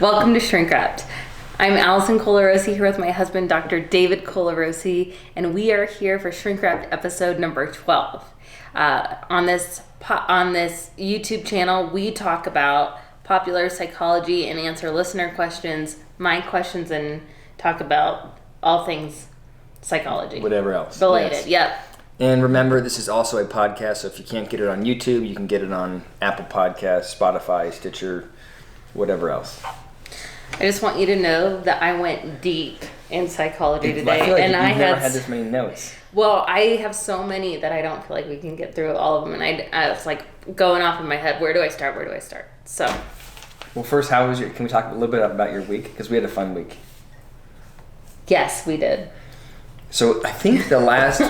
Welcome to Shrink Wrapped. I'm Allison here with my husband, Dr. David Colarosi, and we are here for Shrink Wrapped episode number 12. On this YouTube channel, we talk about popular psychology and answer listener questions, my questions, and talk about all things psychology. Whatever else. Related, yes. Yep. And remember, this is also a podcast, so if you can't get it on YouTube, you can get it on Apple Podcasts, Spotify, Stitcher, whatever else. I just want you to know that I went deep in psychology today. I feel like you've never had this many notes. Well, I have so many that I don't feel like we can get through all of them. And I was like going off in my head, where do I start? So. Well, first, can we talk a little bit about your week? Because we had a fun week. Yes, we did. So I think the last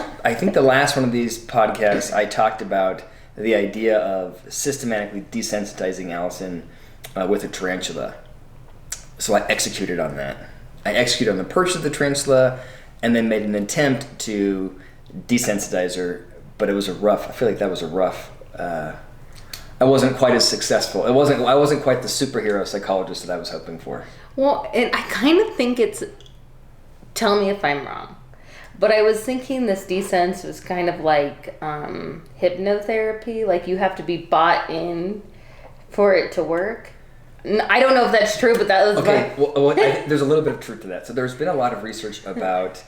one of these podcasts, I talked about the idea of systematically desensitizing Allison with a tarantula. So I executed on that. I executed on the purchase of the tarantula, and then made an attempt to desensitize her. But I feel like that was a rough. I wasn't quite as successful. I wasn't quite the superhero psychologist that I was hoping for. Well, and I kind of think it's. Tell me if I'm wrong. But I was thinking this desense was kind of like hypnotherapy. Like you have to be bought in for it to work. I don't know if that's true, but that was... Okay, there's a little bit of truth to that. So there's been a lot of research about,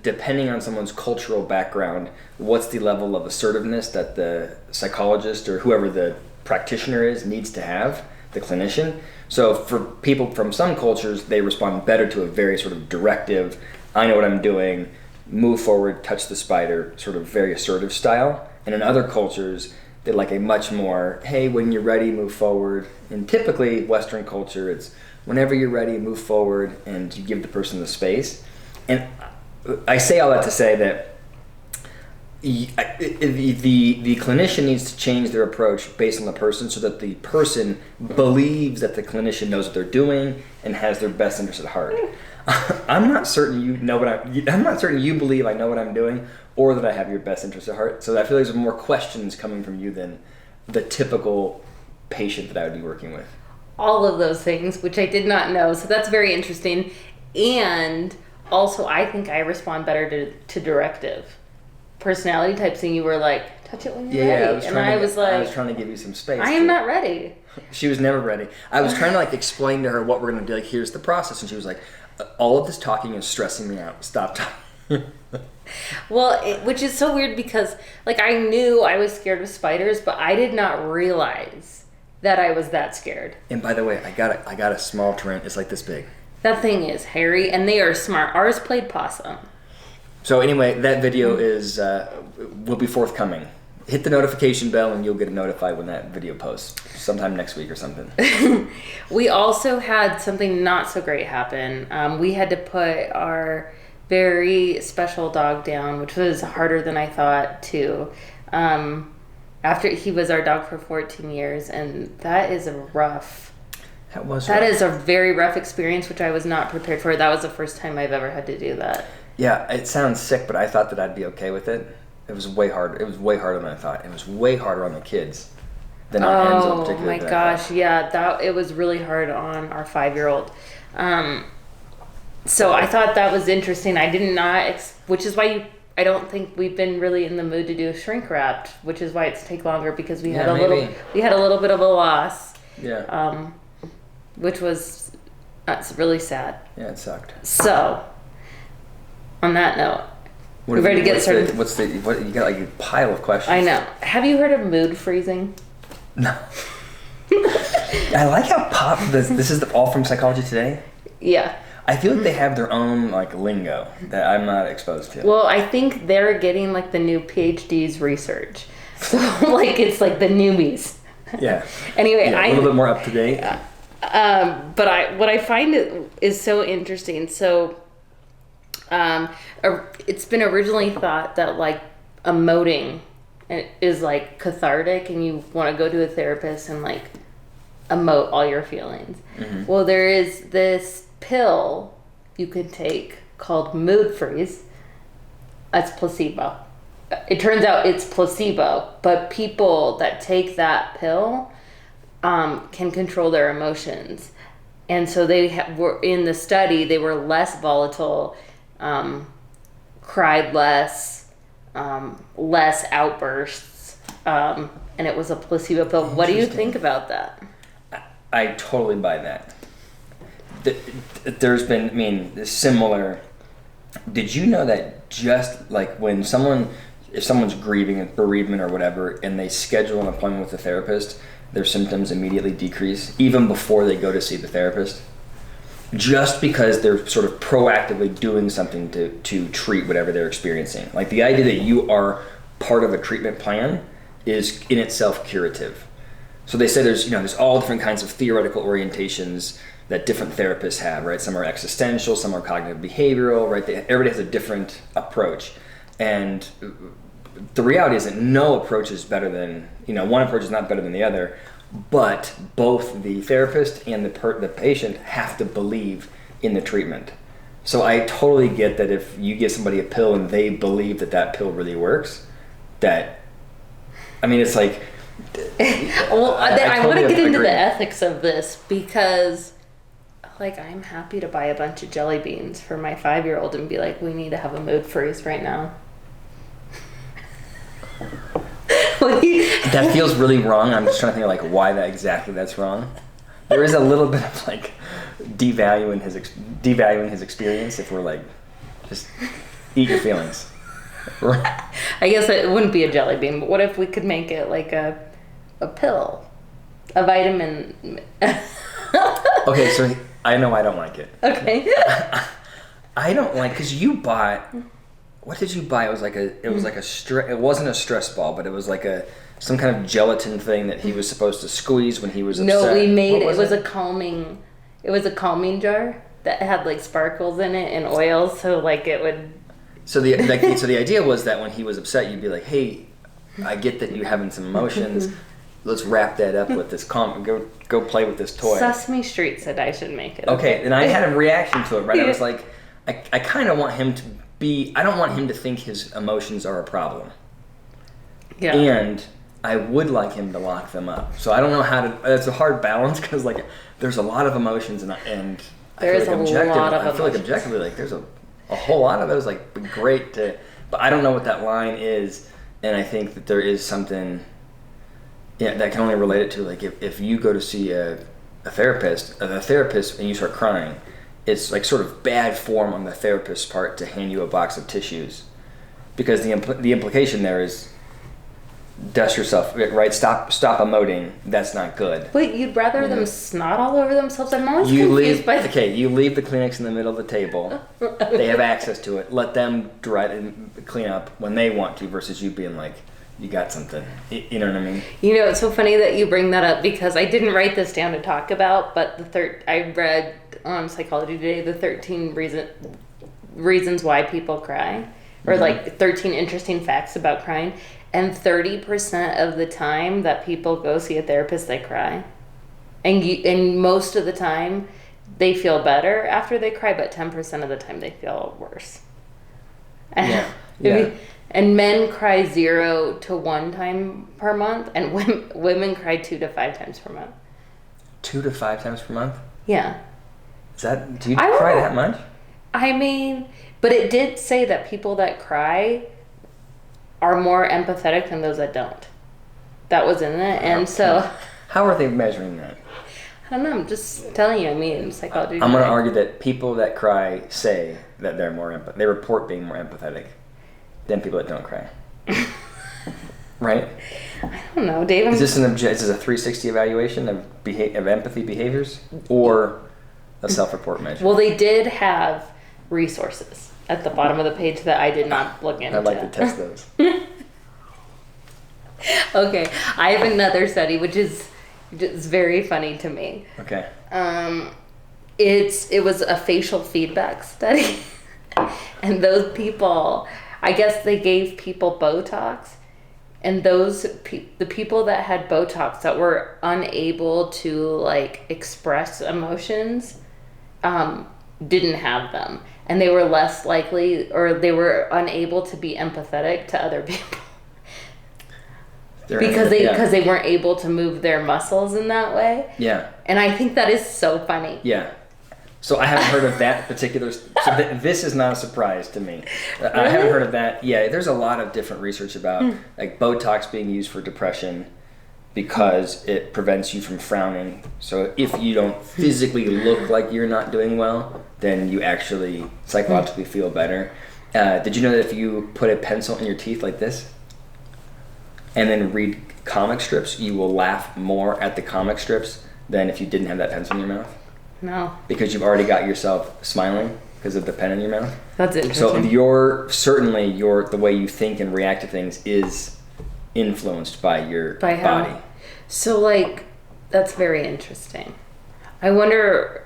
depending on someone's cultural background, what's the level of assertiveness that the psychologist or whoever the practitioner is needs to have, the clinician. So for people from some cultures, they respond better to a very sort of directive, I know what I'm doing, move forward, touch the spider, sort of very assertive style. And in other cultures, they like a much more, hey, when you're ready, move forward. And typically, Western culture, it's whenever you're ready, move forward, and you give the person the space. And I say all that to say that the clinician needs to change their approach based on the person so that the person believes that the clinician knows what they're doing and has their best interest at heart. I'm not certain you believe I know what I'm doing or that I have your best interest at heart. So I feel there's more questions coming from you than the typical patient that I would be working with. All of those things, which I did not know. So that's very interesting. And also, I think I respond better to directive. Personality types, and you were like, touch it when you're ready. I was trying to give you some space. I am not ready. She was never ready. I was trying to explain to her what we're going to do. Like, here's the process. And she was like, all of this talking is stressing me out. Stop talking. Well, which is so weird because, I knew I was scared of spiders, but I did not realize that I was that scared. And by the way, I got a small tarantula. It's like this big. That thing is hairy, and they are smart. Ours played possum. So anyway, that video will be forthcoming. Hit the notification bell, and you'll get notified when that video posts sometime next week or something. We also had something not so great happen. We had to put our very special dog down, which was harder than I thought too. After he was our dog for 14 years, and that is a very rough experience, which I was not prepared for. That was the first time I've ever had to do that. Yeah, it sounds sick, but I thought that I'd be okay with it. It was way harder. It was way harder than I thought. It was way harder on the kids than on Enzo particularly. Oh my gosh, yeah, it was really hard on our 5-year-old. So I thought that was interesting. I did not, which is why I don't think we've been really in the mood to do a shrink wrapped, which is why it's take longer because we had a little bit of a loss. Yeah. Which was really sad. Yeah, it sucked. So, on that note, we're ready to get started. You got a pile of questions. I know. Have you heard of mood freezing? No. I like how this is all from Psychology Today. Yeah. I feel like they have their own lingo that I'm not exposed to. Well, I think they're getting the new PhDs research. So it's the newbies. Yeah. Anyway, a little bit more up to date. But what I find is so interesting. So it's been originally thought that emoting is cathartic, and you want to go to a therapist and emote all your feelings. Mm-hmm. Well, there is this pill you can take called Mood Freeze. That's placebo. It turns out it's placebo, but people that take that pill can control their emotions. and so they were in the study. They were less volatile, cried less, less outbursts, and it was a placebo pill. What do you think about that? I totally buy that. There's been, similar. Did you know that just like when if someone's grieving bereavement or whatever, and they schedule an appointment with a therapist, their symptoms immediately decrease even before they go to see the therapist? Just because they're sort of proactively doing something to treat whatever they're experiencing. Like the idea that you are part of a treatment plan is in itself curative. So they say there's all different kinds of theoretical orientations that different therapists have, right? Some are existential, some are cognitive behavioral, right? Everybody has a different approach. And the reality is that no approach is better than, one approach is not better than the other, but both the therapist and the patient have to believe in the treatment. So I totally get that if you give somebody a pill and they believe that pill really works, it's like... Well, I want to get into the ethics of this because... Like, I'm happy to buy a bunch of jelly beans for my 5-year-old and be like, we need to have a mood freeze right now. That feels really wrong. I'm just trying to think like why that's wrong. There is a little bit of like devaluing his experience if we're like, just eat your feelings. I guess it wouldn't be a jelly bean, but what if we could make it like a pill, a vitamin? Okay, so I know I don't like it. Okay. I don't like, because you bought, what did you buy? It was like it wasn't a stress ball, but it was like some kind of gelatin thing that he was supposed to squeeze when he was upset. No, we made it was a calming jar that had like sparkles in it and oils, so like it would. So the idea was that when he was upset, you'd be like, hey, I get that you're having some emotions. Let's wrap that up with this go play with this toy. Sesame Street said I should make it. Okay, and I had a reaction to it, right? I was like, I kind of want him to I don't want him to think his emotions are a problem. Yeah. And I would like him to lock them up. So I don't know how to, it's a hard balance because like there's a lot of emotions and there is a lot of emotions. I feel like objectively like there's a whole lot of it is like great to, but I don't know what that line is, and I think that there is something that can only relate it to like if you go to see a therapist and you start crying, it's like sort of bad form on the therapist's part to hand you a box of tissues, because the implication there is dust yourself, right? Stop emoting. That's not good. Wait, you'd rather them snot all over themselves? I'm always confused by that. Okay, you leave the Kleenex in the middle of the table. They have access to it. Let them dry it and clean up when they want to, versus you being like, you got something. You know what I mean? It's so funny that you bring that up, because I didn't write this down to talk about, but I read on Psychology Today the 13 reasons why people cry, or like 13 interesting facts about crying, and 30% of the time that people go see a therapist, they cry, and most of the time they feel better after they cry, but 10% of the time they feel worse. Yeah. And men cry 0 to 1 time per month, and women cry 2 to 5 times per month. 2 to 5 times per month? Yeah. Do you cry that much? But it did say that people that cry are more empathetic than those that don't. That was in it, and so... How are they measuring that? I don't know, I'm just telling you, psychology. I'm going to argue that people that cry say that they're they report being more empathetic than people that don't cry. Right? I don't know, Dave. Is this a 360 evaluation of empathy behaviors, or a self-report measure? Well, they did have resources at the bottom of the page that I did not look into. I'd like to test those. Okay, I have another study which is just very funny to me. Okay. It was a facial feedback study, and those people, I guess they gave people Botox, and the people that had Botox that were unable to like express emotions, didn't have them, and they were less likely, or they were unable to be empathetic to other people. because they weren't able to move their muscles in that way. Yeah. And I think that is so funny. Yeah. So I haven't heard of that particular. So this is not a surprise to me. Really? I haven't heard of that. Yeah, there's a lot of different research about like Botox being used for depression because it prevents you from frowning. So if you don't physically look like you're not doing well, then you actually psychologically feel better. Did you know that if you put a pencil in your teeth like this and then read comic strips, you will laugh more at the comic strips than if you didn't have that pencil in your mouth? No. Because you've already got yourself smiling because of the pen in your mouth. That's interesting. So the way you think and react to things is influenced by your body. So like, that's very interesting. I wonder,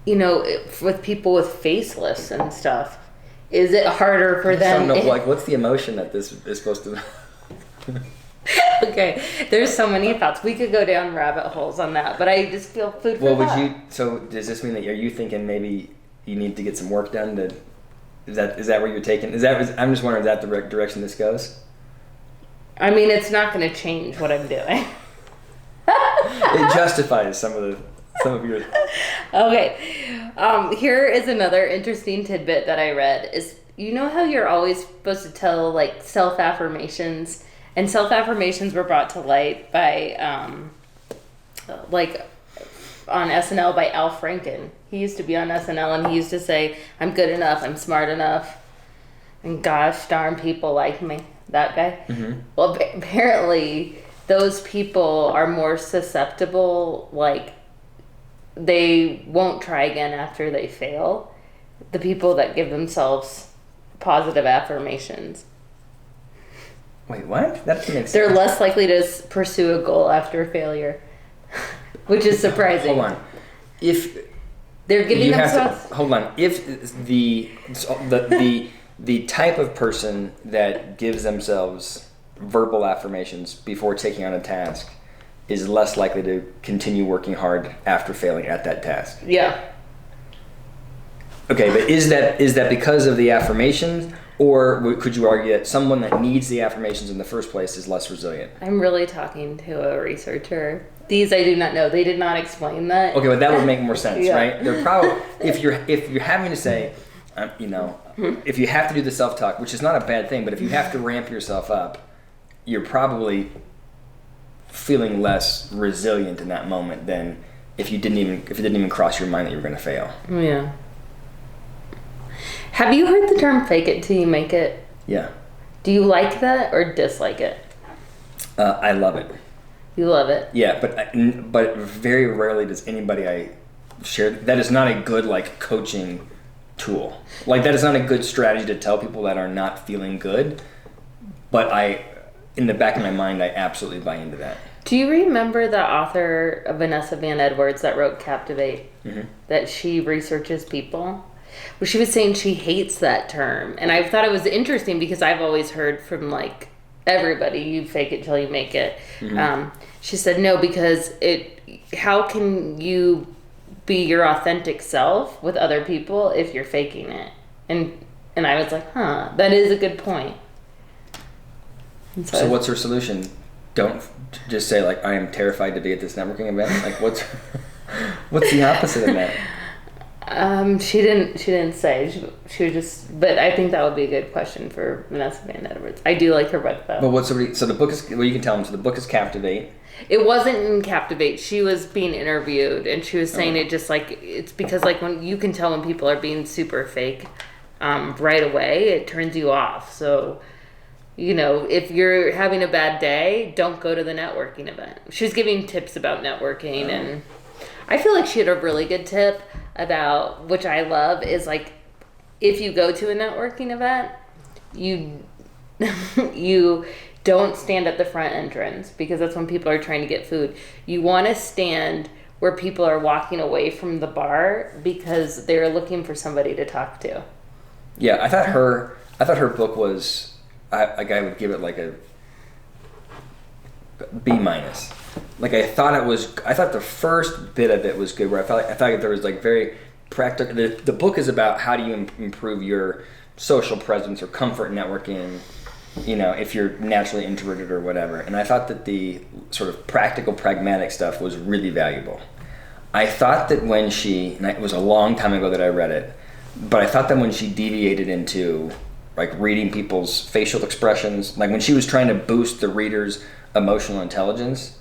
with people with facelifts and stuff, is it harder for them? I don't know, like, what's the emotion that this is supposed to... Okay, there's so many thoughts. We could go down rabbit holes on that, but I just feel food for thought. So does this mean that, are you thinking maybe you need to get some work done is that where you're taking, I'm just wondering, is that the direction this goes? I mean, it's not going to change what I'm doing. It justifies some of your... Okay, here is another interesting tidbit that I read is, how you're always supposed to tell like self-affirmations, and self-affirmations were brought to light by like on SNL by Al Franken. He used to be on SNL and he used to say, I'm good enough, I'm smart enough, and gosh darn people like me. That guy. Mm-hmm. Well, apparently those people are more susceptible, like they won't try again after they fail. The people that give themselves positive affirmations. Wait, what? That doesn't make sense. They're less likely to pursue a goal after failure, which is surprising. Hold on. If they're giving themselves... Hold on. If the type of person that gives themselves verbal affirmations before taking on a task is less likely to continue working hard after failing at that task. Yeah. Okay, but is that because of the affirmations, or could you argue that someone that needs the affirmations in the first place is less resilient? I'm really talking to a researcher. These I do not know. They did not explain that. Okay, but that would make more sense, Yeah. right? They're probably if you're having to say, if you have to do the self-talk, which is not a bad thing, but if you have to ramp yourself up, you're probably feeling less resilient in that moment than if it didn't even cross your mind that you were going to fail. Yeah. Have you heard the term "fake it till you make it"? Yeah. Do you like that or dislike it? I love it. You love it. Yeah, but very rarely does anybody I share. That is not a good like coaching tool. Like that is not a good strategy to tell people that are not feeling good. But in the back of my mind, I absolutely buy into that. Do you remember the author Vanessa Van Edwards that wrote Captivate? Mm-hmm. That she researches people? Well, she was saying she hates that term. And I thought it was interesting because I've always heard from like everybody, you fake it till you make it. Mm-hmm. She said no, because how can you be your authentic self with other people if you're faking it? And I was like, that is a good point. So what's her solution? Don't just say like, I am terrified to be at this networking event. Like what's the opposite of that? She didn't say. She was just, but I think that would be a good question for Vanessa Van Edwards. I do like her book though. But so the book is, well, you can tell them, so the book is Captivate. It wasn't in Captivate. She was being interviewed and she was saying it just like, it's because like when you can tell when people are being super fake, right away, it turns you off. So, if you're having a bad day, don't go to the networking event. She was giving tips about networking and I feel like she had a really good tip about, which I love, is like, if you go to a networking event, you don't stand at the front entrance because that's when people are trying to get food. You want to stand where people are walking away from the bar because they're looking for somebody to talk to. Yeah, I thought her book was, I would give it like a B-. Like I thought the first bit of it was good, where I thought there was like very practical. The book is about how do you improve your social presence or comfort networking, if you're naturally introverted or whatever. And I thought that the sort of practical, pragmatic stuff was really valuable. I thought that when she, and it was a long time ago that I read it, but I thought that when she deviated into like reading people's facial expressions, like when she was trying to boost the reader's emotional intelligence,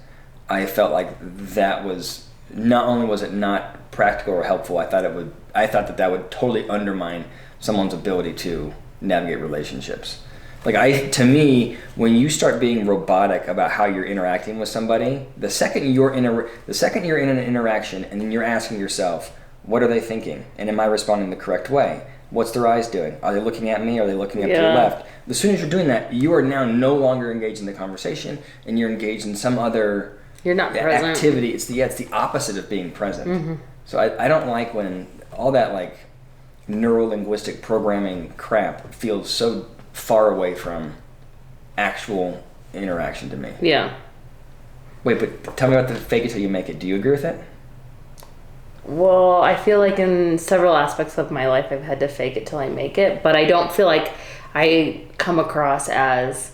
I felt like that was, not only was it not practical or helpful, I thought that would totally undermine someone's ability to navigate relationships. Like to me, when you start being robotic about how you're interacting with somebody, the second you're in an interaction and then you're asking yourself, what are they thinking? And am I responding the correct way? What's their eyes doing? Are they looking at me? Are they looking up to the left? As soon as you're doing that, you are now no longer engaged in the conversation and you're engaged in some other You're not present. activity. It's the opposite of being present. Mm-hmm. So I don't like when all that like neuro-linguistic programming crap feels so far away from actual interaction to me. Yeah. Wait, but tell me about the fake it till you make it. Do you agree with it? Well, I feel like in several aspects of my life I've had to fake it till I make it, but I don't feel like I come across as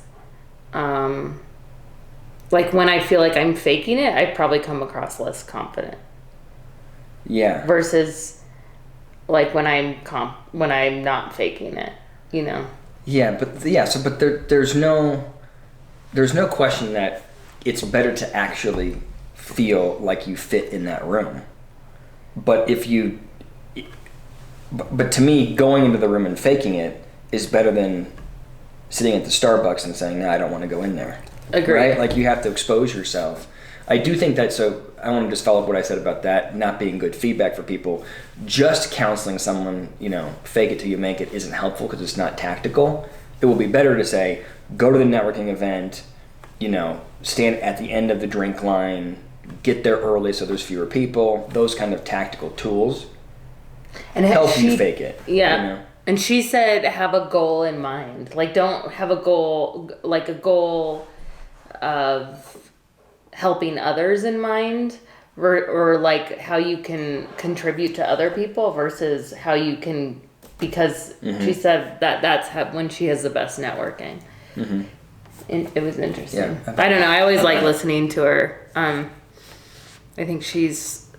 like when I feel like I'm faking it, I probably come across less confident. Yeah. Versus like when I'm not faking it, Yeah, but there's no question that it's better to actually feel like you fit in that room. But but to me, going into the room and faking it is better than sitting at the Starbucks and saying, "No, I don't want to go in there." Agree. Right? Like you have to expose yourself. I do think that. So I want to just follow up what I said about that not being good feedback for people. Just counseling someone, fake it till you make it isn't helpful because it's not tactical. It will be better to say, go to the networking event, stand at the end of the drink line, get there early so there's fewer people. Those kind of tactical tools help you fake it. Yeah. And she said, have a goal in mind. Like, don't have a goal, like a goal of helping others in mind, or like how you can contribute to other people versus how you can, because she said that's when she has the best networking. Mm-hmm. And it was interesting. Yeah. I don't know. I always like listening to her. I think she's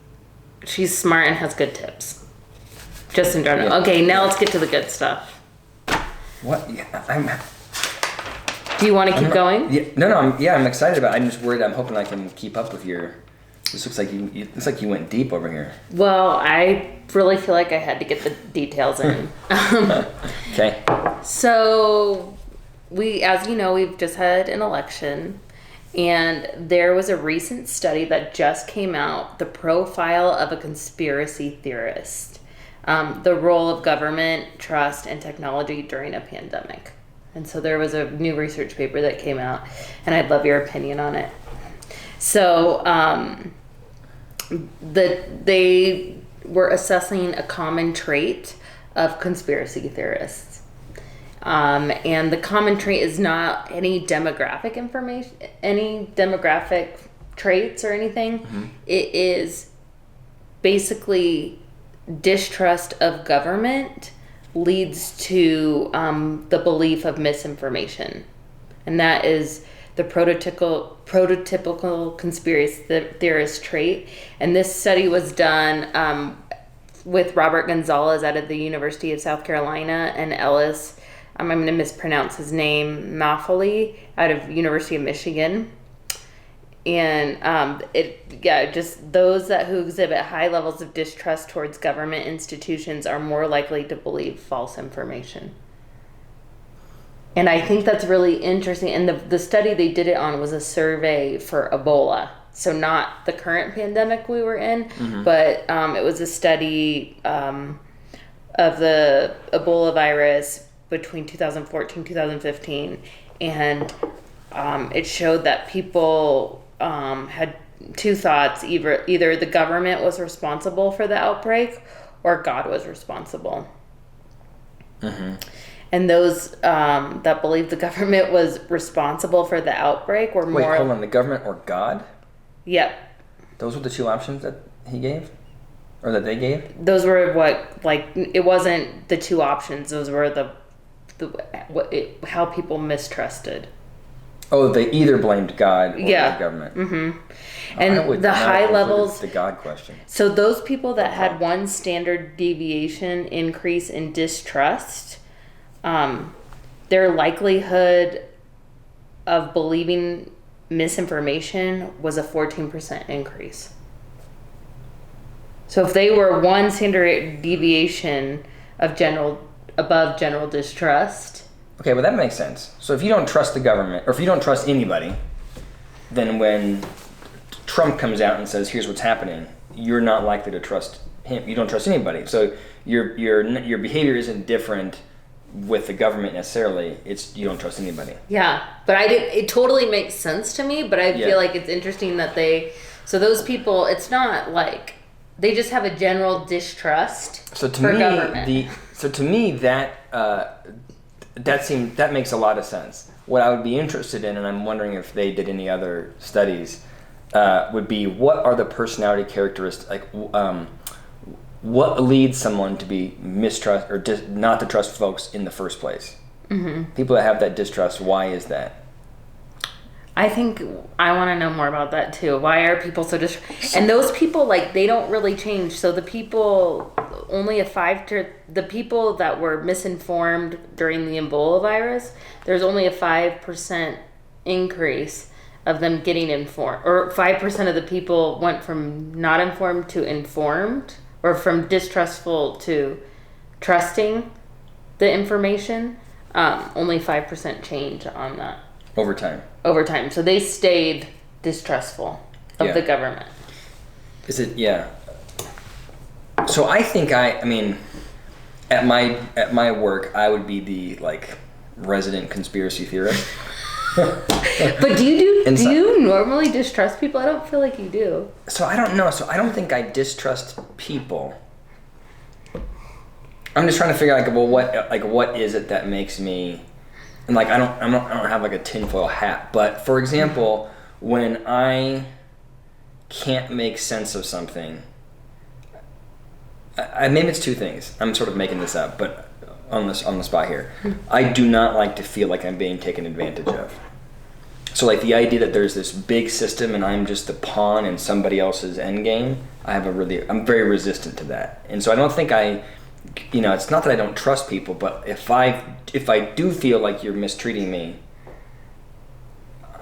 smart and has good tips. Just in general. Yeah. Okay, now let's get to the good stuff. What? Yeah, Do you want to keep going? Yeah, no. I'm excited about it. I'm just worried. I'm hoping I can keep up with your. This looks like you went deep over here. Well, I really feel like I had to get the details in. Okay. So, as you know, we've just had an election. And there was a recent study that just came out, the profile of a conspiracy theorist, the role of government, trust, and technology during a pandemic. And so there was a new research paper that came out, and I'd love your opinion on it. So they were assessing a common trait of conspiracy theorists. And the common trait is not any demographic information, any demographic traits or anything. Mm-hmm. It is basically distrust of government leads to the belief of misinformation. And that is the prototypical conspiracy theorist trait. And this study was done with Robert Gonzalez out of the University of South Carolina and Ellis, I'm going to mispronounce his name, Maffoli, out of University of Michigan. And just those who exhibit high levels of distrust towards government institutions are more likely to believe false information. And I think that's really interesting. And the study they did it on was a survey for Ebola. So not the current pandemic we were in, mm-hmm. but it was a study of the Ebola virus between 2014 2015, and it showed that people had two thoughts: either the government was responsible for the outbreak or God was responsible. Mm-hmm. And those that believed the government was responsible for the outbreak were more... Wait, hold on, the government or God? Yep. Those were the two options that he gave? Or that they gave? Those were it wasn't the two options, those were the how people mistrusted. Oh, they either blamed God or Yeah. the government. Mm-hmm. I And would the not high include levels. the God question. So those people that had one standard deviation increase in distrust, their likelihood of believing misinformation was a 14% increase. So if they were one standard deviation of above general distrust. Okay, well that makes sense. So if you don't trust the government, or if you don't trust anybody, then when Trump comes out and says, "Here's what's happening," you're not likely to trust him. You don't trust anybody. So your behavior isn't different with the government necessarily. It's you don't trust anybody. Yeah, but it totally makes sense to me, but I feel like it's interesting that so those people, it's not like they just have a general distrust for government. So to me that makes a lot of sense. What I would be interested in, and I'm wondering if they did any other studies, would be what are the personality characteristics, what leads someone to be mistrust or not to trust folks in the first place? Mm-hmm. People that have that distrust, why is that? I think I want to know more about that too. Why are people so and those people, they don't really change. So the people, the people that were misinformed during the Ebola virus, there's only a 5% increase of them getting informed, or 5% of the people went from not informed to informed, or from distrustful to trusting the information. Only 5% change on that. Over time. So they stayed distrustful of the government. Is it? Yeah. So I think I mean, at my work, I would be the resident conspiracy theorist. But do you normally distrust people? I don't feel like you do. So I don't know. So I don't think I distrust people. I'm just trying to figure out what is it that makes me. And I don't have a tinfoil hat, but for example, when I can't make sense of something, maybe it's two things. I'm sort of making this up, but on the spot here, I do not like to feel like I'm being taken advantage of. So the idea that there's this big system and I'm just the pawn in somebody else's end game, I'm very resistant to that, and so I don't think it's not that I don't trust people, but if I do feel like you're mistreating me,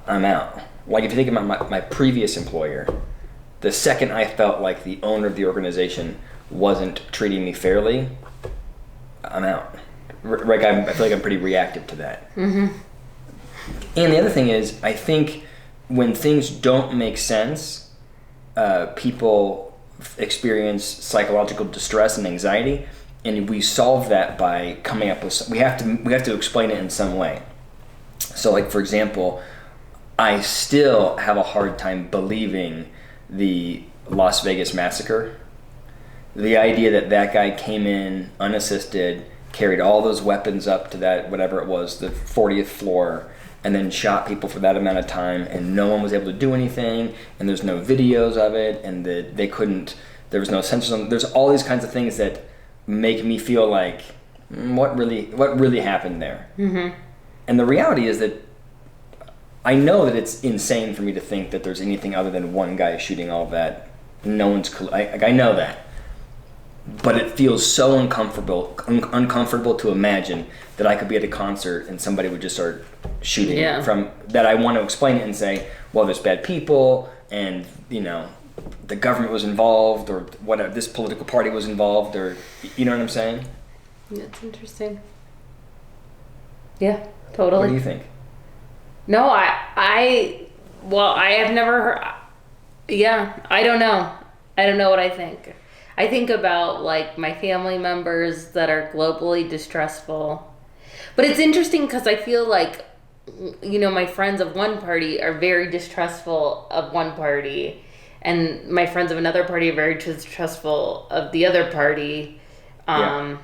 I'm out. If you think about my previous employer, the second I felt like the owner of the organization wasn't treating me fairly, I'm out. I feel like I'm pretty reactive to that. Mm-hmm. And the other thing is, I think when things don't make sense, people experience psychological distress and anxiety. And we solve that by coming up with. We have to explain it in some way. So, for example, I still have a hard time believing the Las Vegas massacre. The idea that guy came in unassisted, carried all those weapons up to that whatever it was, the 40th floor, and then shot people for that amount of time, and no one was able to do anything, and there's no videos of it, and they couldn't. There was no censors. There's all these kinds of things that make me feel like what really happened there. Mm-hmm. And the reality is that I know that it's insane for me to think that there's anything other than one guy shooting all of that. No one's I know that, but it feels so uncomfortable to imagine that I could be at a concert and somebody would just start shooting from that. I want to explain it and say, well, there's bad people, and the government was involved, or whatever, this political party was involved, or you know what I'm saying? That's interesting. Yeah, totally. What do you think? No, I have never heard. Yeah, I don't know. I don't know what I think. I think about my family members that are globally distrustful. But it's interesting because I feel like, my friends of one party are very distrustful of one party, and my friends of another party are very distrustful of the other party. And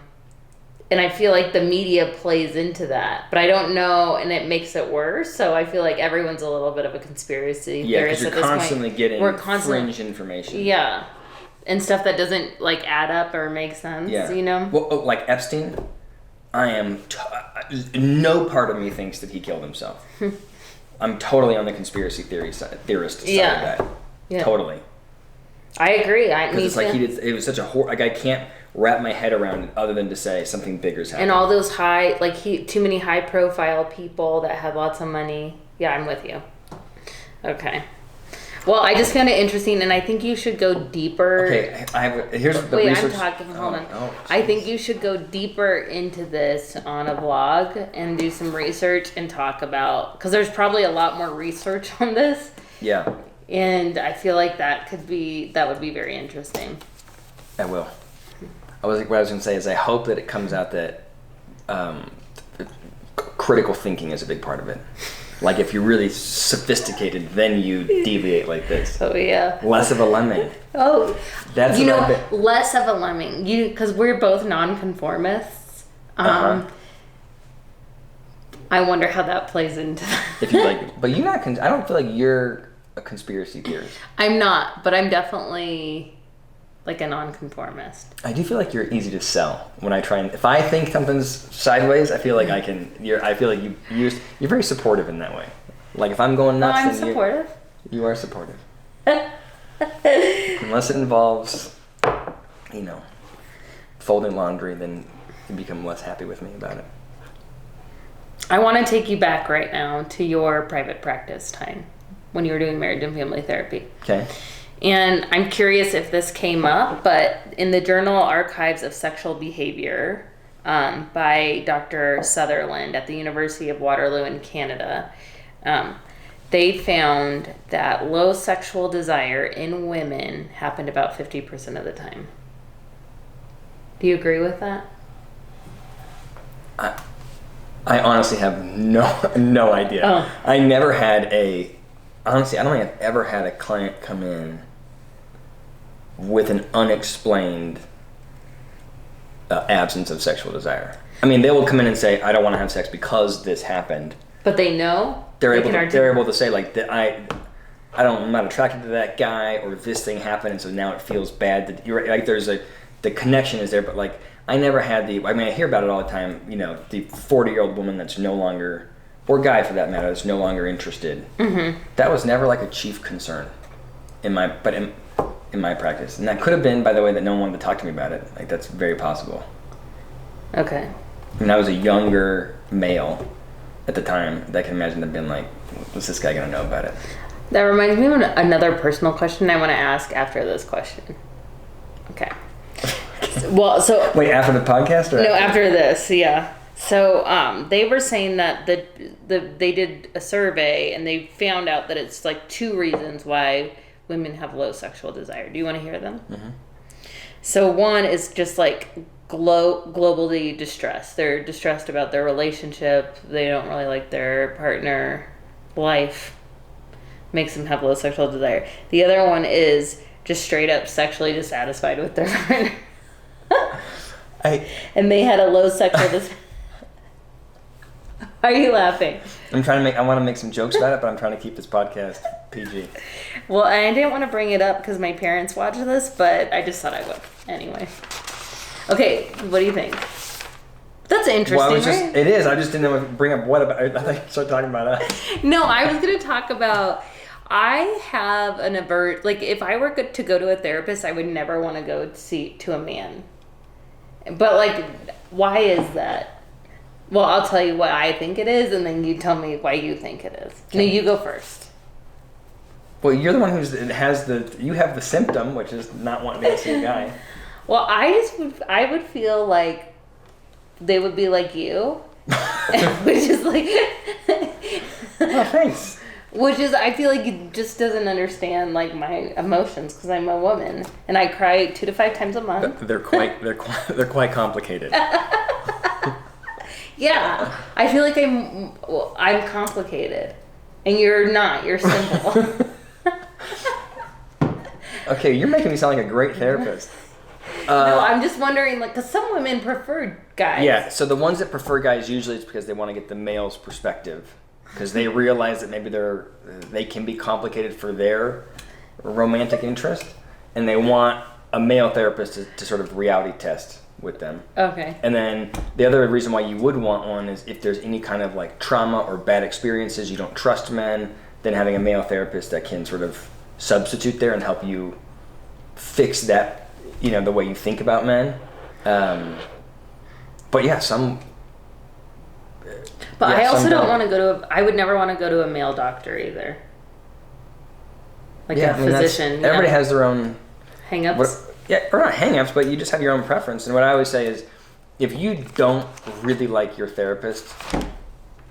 I feel like the media plays into that, but I don't know, and it makes it worse. So I feel like everyone's a little bit of a conspiracy theorist at this point. You're constantly getting fringe information. Yeah, and stuff that doesn't add up or make sense. Yeah. Well, like Epstein. no part of me thinks that he killed himself. I'm totally on the conspiracy theorist side of that. Yeah. Totally. I agree. Because it's like it was such a like I can't wrap my head around it other than to say something bigger's happening. And all those too many high profile people that have lots of money. Yeah, I'm with you. Okay. Well, I just found it interesting, and I think you should go deeper. Okay, here's the research. I'm talking. Hold on. I think you should go deeper into this on a vlog and do some research and talk about, because there's probably a lot more research on this. Yeah. And I feel like that would be very interesting. I will. What I was going to say is I hope that it comes out that critical thinking is a big part of it. Like if you're really sophisticated, then you deviate like this. Oh yeah. Less of a lemming. Oh, that's less of a lemming. Because we're both nonconformists. I wonder how that plays into. If you like, but you're not. I don't feel like you're a conspiracy theorist. I'm not, but I'm definitely like a nonconformist. I do feel like you're easy to sell when I try and if I think something's sideways, I feel like I can. I feel like you're very supportive in that way. Like if I'm going nuts, I'm supportive. You are supportive. Unless it involves, folding laundry, then you become less happy with me about it. I want to take you back right now to your private practice time when you were doing marriage and family therapy. Okay. And I'm curious if this came up, but in the Journal Archives of Sexual Behavior by Dr. Sutherland at the University of Waterloo in Canada, they found that low sexual desire in women happened about 50% of the time. Do you agree with that? I honestly have no idea. Oh. I never had honestly, I don't think I've ever had a client come in with an unexplained absence of sexual desire. I mean, they will come in and say, I don't want to have sex because this happened. But they know? They're able to say, like, that I'm not attracted to that guy, or this thing happened, and so now it feels bad. That you're like, the connection is there, but like, I never had I hear about it all the time, the 40-year-old woman that's no longer, or guy for that matter, that's no longer interested. Mm-hmm. That was never like a chief concern in my practice. And that could have been, by the way, that no one wanted to talk to me about it. Like, that's very possible. Okay. I mean, I was a younger male at the time that I can imagine them being like, what's this guy going to know about it? That reminds me of another personal question I want to ask after this question. Okay. Wait, after the podcast? No, after this, yeah. So they were saying that they did a survey and they found out that it's like 2 reasons why women have low sexual desire. Do you want to hear them? Mm-hmm. So one is just like globally distressed. They're distressed about their relationship. They don't really like their partner. Life makes them have low sexual desire. The other one is just straight up sexually dissatisfied with their partner. And they had a low sexual desire. Why are you laughing? I want to make some jokes about it, but I'm trying to keep this podcast PG. Well, I didn't want to bring it up because my parents watch this, but I just thought I would. Anyway. Okay, what do you think? That's interesting, right? It is. I just didn't know if bring up what about. I thought you started talking about us. No, I was going to talk about. I have an like if I were to go to a therapist, I would never want to go to a man. But like, why is that? Well, I'll tell you what I think it is, and then you tell me why you think it is. Okay. No, you go first. Well, you're the one you have the symptom, which is not wanting to go see a guy. Well, I would feel like they would be like you, which is like. Oh, thanks. Which is, I feel like he just doesn't understand like my emotions because I'm a woman and I cry 2 to 5 times a month. They're quite complicated. Yeah, I feel like I'm complicated, and you're not. You're simple. Okay, you're making me sound like a great therapist. No, I'm just wondering, like, because some women prefer guys. Yeah, so the ones that prefer guys usually it's because they want to get the male's perspective, because they realize that maybe they can be complicated for their romantic interest, and they want a male therapist to sort of reality test with them. Okay. And then the other reason why you would want one is if there's any kind of like trauma or bad experiences, you don't trust men, then having a male therapist that can sort of substitute there and help you fix that, the way you think about men. But yeah, I also don't want to I would never want to go to a male doctor either. Like a physician. Everybody has their own hang-ups. Or not hang-ups, but you just have your own preference. And what I always say is, if you don't really like your therapist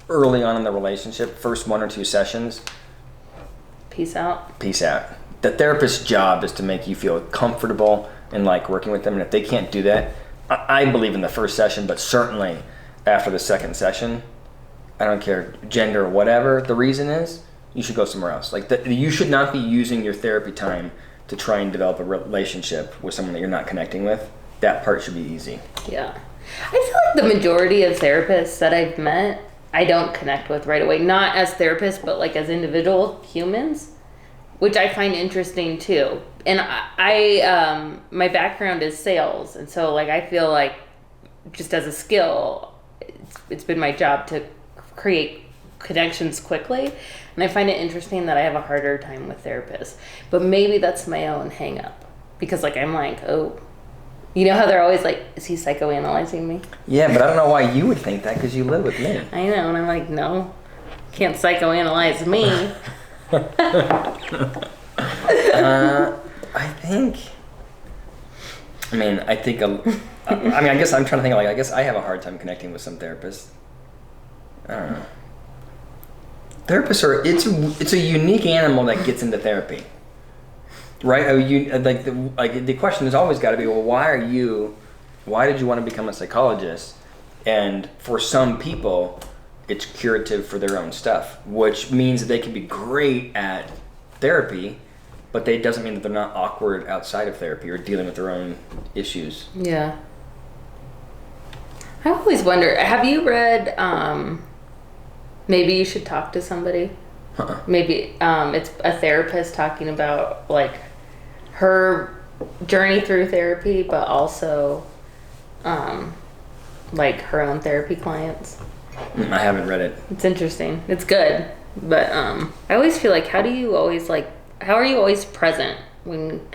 early on in the relationship, first 1 or 2 sessions, peace out. The therapist's job is to make you feel comfortable and like working with them. And if they can't do that, I believe in the first session, but certainly after the second session, I don't care, gender or whatever the reason is, you should go somewhere else. Like you should not be using your therapy time to try and develop a relationship with someone that you're not connecting with. That part should be easy. Yeah. I feel like the majority of therapists that I've met, I don't connect with right away. Not as therapists, but like as individual humans, which I find interesting too. And I my background is sales. And so like I feel like just as a skill, it's been my job to create connections quickly. And I find it interesting that I have a harder time with therapists. But maybe that's my own hang up. Because like I'm like, oh, you know how they're always like, is he psychoanalyzing me? Yeah, but I don't know why you would think that because you live with me. I know, and I'm like, no, can't psychoanalyze me. I guess I'm trying to think I guess I have a hard time connecting with some therapists. I don't know. Therapists it's a unique animal that gets into therapy. Right? The question has always got to be, well, why did you want to become a psychologist? And for some people, it's curative for their own stuff, which means that they can be great at therapy, but it doesn't mean that they're not awkward outside of therapy or dealing with their own issues. Yeah. I always wonder, have you read, Maybe You Should Talk to Somebody? Maybe it's a therapist talking about like her journey through therapy, but also like her own therapy clients. I haven't read it. It's interesting. It's good, but I always feel like how are you always present when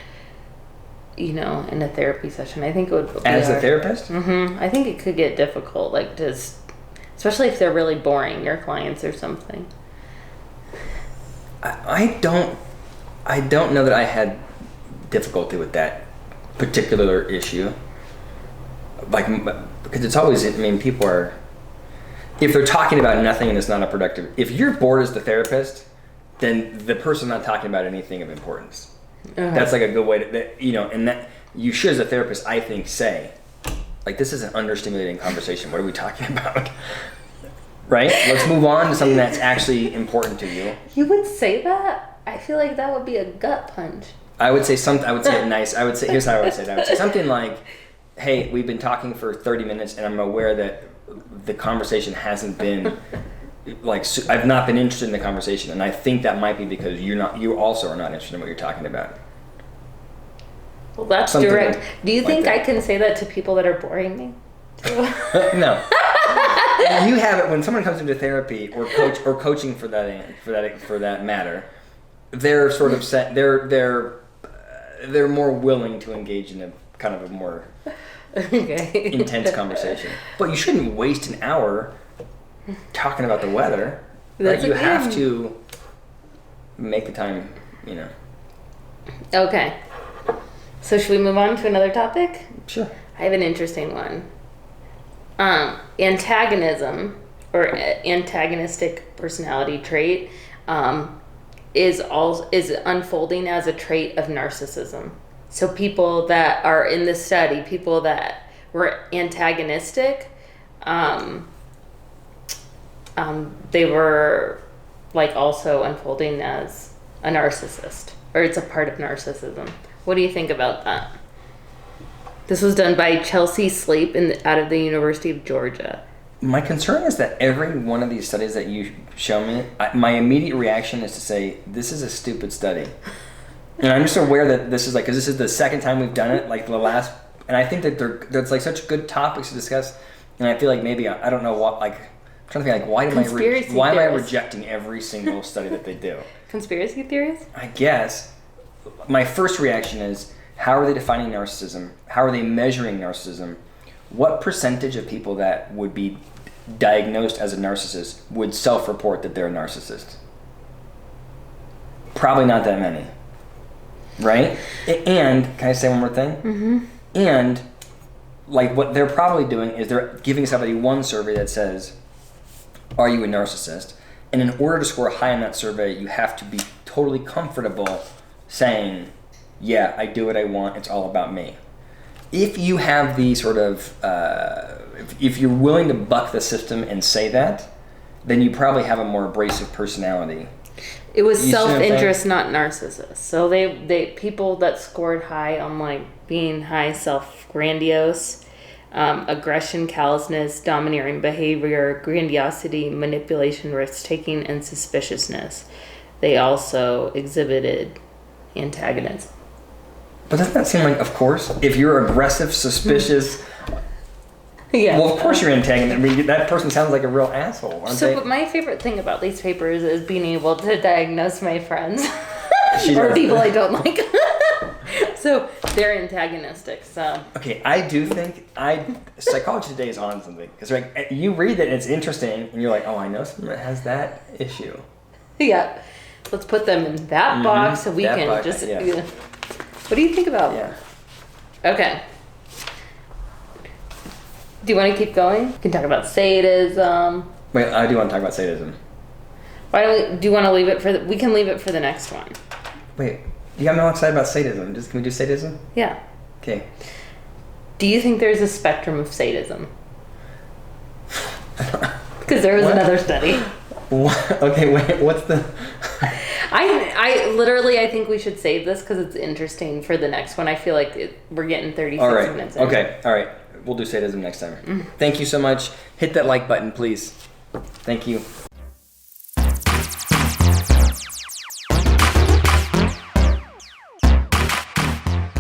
in a therapy session? I think it would be as hard. a therapist. I think it could get difficult, like just especially if they're really boring, your clients or something. I don't know that I had difficulty with that particular issue. Like, because it's always, people are, if they're talking about nothing and it's not a productive, if you're bored as the therapist, then the person's not talking about anything of importance. That's like a good way to, and that you should as a therapist, I think, say, like, this is an understimulating conversation. What are we talking about? Right? Let's move on to something that's actually important to you. You would say that? I feel like that would be a gut punch. I would say it nice. Here's how I would say that. I would say something like, hey, we've been talking for 30 minutes and I'm aware that the conversation hasn't been, I've not been interested in the conversation, and I think that might be because you also are not interested in what you're talking about. Well, that's something direct. Do you think I can say that to people that are boring me? No. You have it when someone comes into therapy or coaching for that matter. They're sort of they're more willing to engage in a kind of a more intense conversation. But you shouldn't waste an hour talking about the weather. Right? You have to make the time, Okay. So should we move on to another topic? Sure. I have an interesting one. Antagonism or antagonistic personality trait is unfolding as a trait of narcissism. So people that are in this study, people that were antagonistic, they were like also unfolding as a narcissist, or it's a part of narcissism. What do you think about that? This was done by Chelsea Sleep out of the University of Georgia. My concern is that every one of these studies that you show me, my immediate reaction is to say, this is a stupid study. And I'm just aware that this is because this is the second time we've done it. Like the last And I think that that's like such good topics to discuss. And I feel like maybe, I don't know what, like, I'm trying to think, like, why am I rejecting every single study that they do? Conspiracy theories? I guess. My first reaction is, how are they defining narcissism? How are they measuring narcissism? What percentage of people that would be diagnosed as a narcissist would self-report that they're a narcissist? Probably not that many. Right? And, can I say one more thing? Mm-hmm. And, like, what they're probably doing is they're giving somebody one survey that says, are you a narcissist? And in order to score high on that survey, you have to be totally comfortable saying, yeah, I do what I want, it's all about me. If you have the sort of, if you're willing to buck the system and say that, then you probably have a more abrasive personality. It was self-interest, not narcissists. So they people that scored high on like being high self-grandiose, aggression, callousness, domineering behavior, grandiosity, manipulation, risk-taking, and suspiciousness. They also exhibited antagonism. But doesn't that seem like, of course, if you're aggressive, suspicious, yeah. Well, of course you're antagonist. I mean, that person sounds like a real asshole, aren't they? But my favorite thing about these papers is being able to diagnose my friends or does. people I don't like. So they're antagonistic. So okay, I do think Psychology Today is on something, because like you read it and it's interesting, and you're like, oh, I know someone that has that issue. Yeah, let's put them in that box so we can box, just. Yeah. What do you think about? Yeah. Okay. Do you want to keep going? We can talk about sadism. Wait, I do want to talk about sadism. Why don't we? Do you want to leave it for? We can leave it for the next one. Wait, you got me all excited about sadism. Can we do sadism? Yeah. Okay. Do you think there's a spectrum of sadism? Because there was another study. What? Okay, wait. What's the? I think we should save this because it's interesting for the next one. I feel like we're getting 36 minutes in. Okay, all right. We'll do sadism next time. Thank you so much. Hit that like button, please. Thank you.